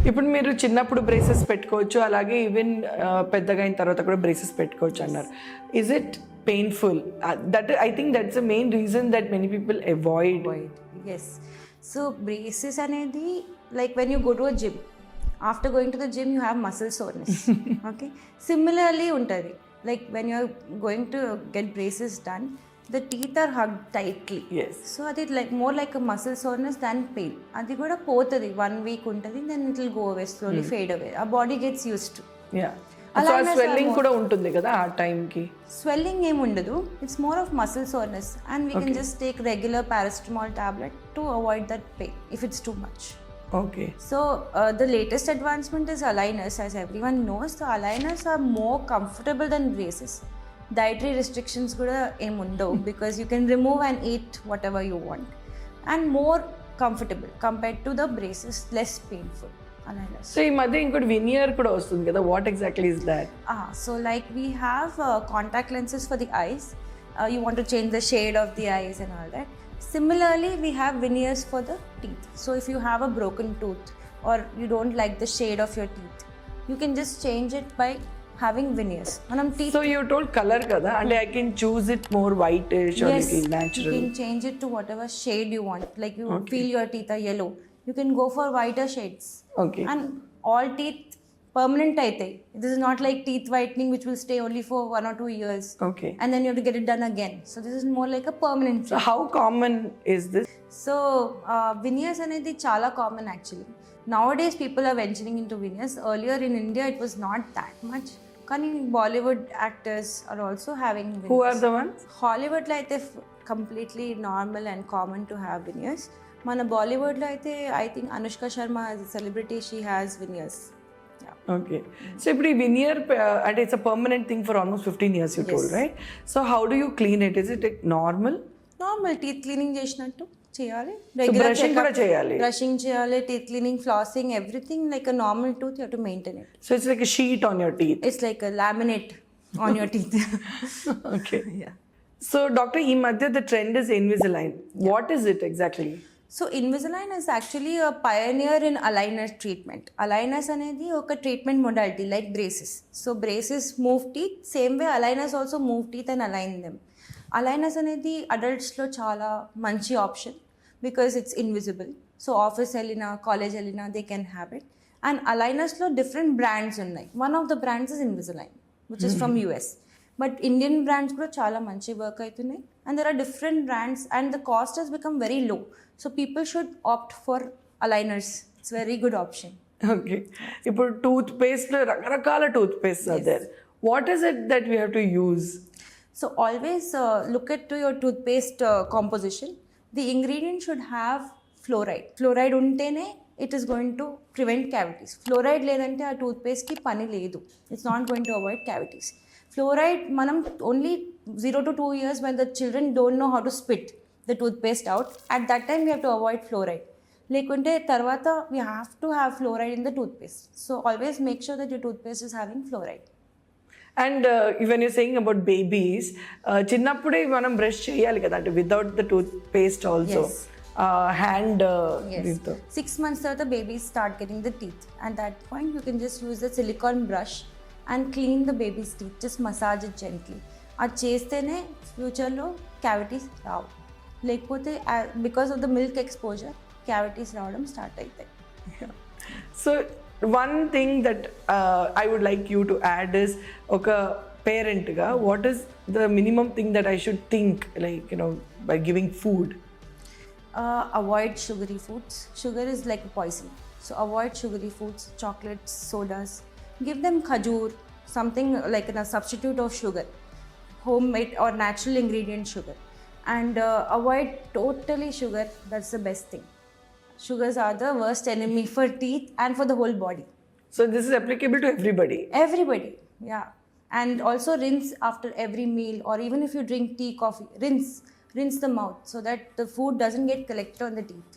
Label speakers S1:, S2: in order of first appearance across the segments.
S1: ఇప్పుడు మీరు చిన్నప్పుడు బ్రేసెస్ పెట్టుకోవచ్చు, అలాగే ఈవెన్ పెద్దగా అయిన తర్వాత కూడా బ్రేసెస్ పెట్టుకోవచ్చు అన్నారు. Is it painful? That I think that's the main reason that many people avoid.
S2: Yes. So braces అనేది like when you go to a gym, after going to the gym you have muscle soreness. Okay, similarly ఉంటుంది. Like when you are going to get braces done, the teeth are hugged tightly.
S1: Yes.
S2: So అది like more like a muscle soreness than pain. అది కూడా పోతుంది, 1 week ఉంటుంది, then it will go away slowly, fade away. Our body gets used to.
S1: Yeah. So ఆ swelling కూడా ఉంటుంది కదా ఆ టైంకి?
S2: స్వెల్లింగ్ ఏమి ఉండదు, it's more of muscle soreness and we can just take regular paracetamol tablet to avoid that pain if it's too much.
S1: Okay.
S2: So the latest advancement is aligners. As everyone knows, the aligners are more comfortable than braces. Dietary restrictions kuda em undau because you can remove and eat whatever you want, and more comfortable compared to the braces, less painful aligners.
S1: So ఈ మధ్య ఇంకోటి veneer కూడా వస్తుంది కదా, what exactly is that?
S2: So like we have contact lenses for the eyes. You want to change the shade of the eyes and all that. Similarly, we have veneers for the teeth. So if you have a broken tooth or you don't like the shade of your teeth, you can just change it by having veneers. Manam teeth.
S1: So you told color kada, and I can choose it more whitish or
S2: yes,
S1: little natural.
S2: You can change it to whatever shade you want. Like you feel your teeth are yellow, you can go for whiter shades.
S1: Okay.
S2: And all teeth permanent aithe. This is not like teeth whitening which will stay only for 1 or 2 years.
S1: Okay.
S2: And then you have to get it done again. So this is more like a permanent
S1: So how common is this?
S2: So veneers anedi chala common actually. Nowadays people are venturing into veneers. Earlier in India it was not that much. Kani Bollywood actors are also having veneers.
S1: Who are the ones?
S2: Hollywood lo aithe completely normal and common to have veneers. Mana Bollywood lo aithe I think Anushka Sharma as a celebrity, she has veneers.
S1: Okay. So ఇప్పుడు ఈ veneer and it's a permanent thing for almost 15 years you told, right? So how do you clean it? Is it like normal?
S2: Normal teeth cleaning చేసినట్టు చేయాలి.
S1: So brushing కూడా చేయాలి?
S2: Brushing చేయాలి, teeth cleaning, flossing, everything like a normal tooth you have to maintain it.
S1: So it's like a sheet on your teeth?
S2: It's like a laminate on your teeth.
S1: Okay.
S2: Yeah.
S1: So doctor, ఈ మధ్య the trend is Invisalign. What is it exactly?
S2: So Invisalign is actually a pioneer in aligner treatment. Aligners అనేది ఒక treatment modality like braces. So braces move teeth, same way aligners also move teeth and align them. Aligners అనేది అడల్ట్స్లో చాలా మంచి option because it's invisible. So office వెళ్ళినా college వెళ్ళినా they can have it. And aligners లో different brands ఉన్నాయి. One of the brands is Invisalign, which is from US. But Indian brands కూడా చాలా మంచి వర్క్ అవుతున్నాయి. And there are different brands and the cost has become very low. So people should opt for aligners. It's a very good option.
S1: Okay. ఇప్పుడు toothpaste రకరకాల toothpaste are there. What is it that we have to use?
S2: So always look at to your toothpaste composition. The ingredient should have fluoride. Fluoride untene it is going to prevent cavities. Fluoride ledante aa toothpaste ki pani ledu. It's not going to avoid cavities. Fluoride manam only 0 to 2 years when the children don't know how to spit the toothpaste out. At that time we have to avoid fluoride. Lekunte tarvata we have to have fluoride in the toothpaste. So always make sure that your toothpaste is having fluoride.
S1: And when you're saying about babies, చిన్నప్పుడే మనం brush చేయాలి కదా, అంటే without the toothpaste also hand.
S2: Yes. 6 months tarvata babies start getting the teeth. At that point you can just use the silicone brush and clean the baby's teeth. Just massage it gently. అది చేస్తేనే ఫ్యూచర్లో cavities రావు. లేకపోతే because of the milk exposure cavities రావడం start అవుతాయి.
S1: So one thing that I would like you to add is, ఒక పేరెంట్గా what is the minimum thing that I should think like by giving food?
S2: Avoid sugary foods. Sugar is like a poison. So avoid sugary foods, chocolates, sodas. Give them khajur, something like a substitute of sugar, homemade or natural ingredient sugar. And avoid totally sugar. That's the best thing. Sugars are the worst enemy for teeth and for the whole body.
S1: So this is applicable to everybody?
S2: Everybody, yeah. And also rinse after every meal, or even if you drink tea, coffee, rinse the mouth so that the food doesn't get collected on the teeth.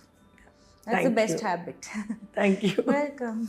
S2: That's the best habit.
S1: Thank you.
S2: Welcome.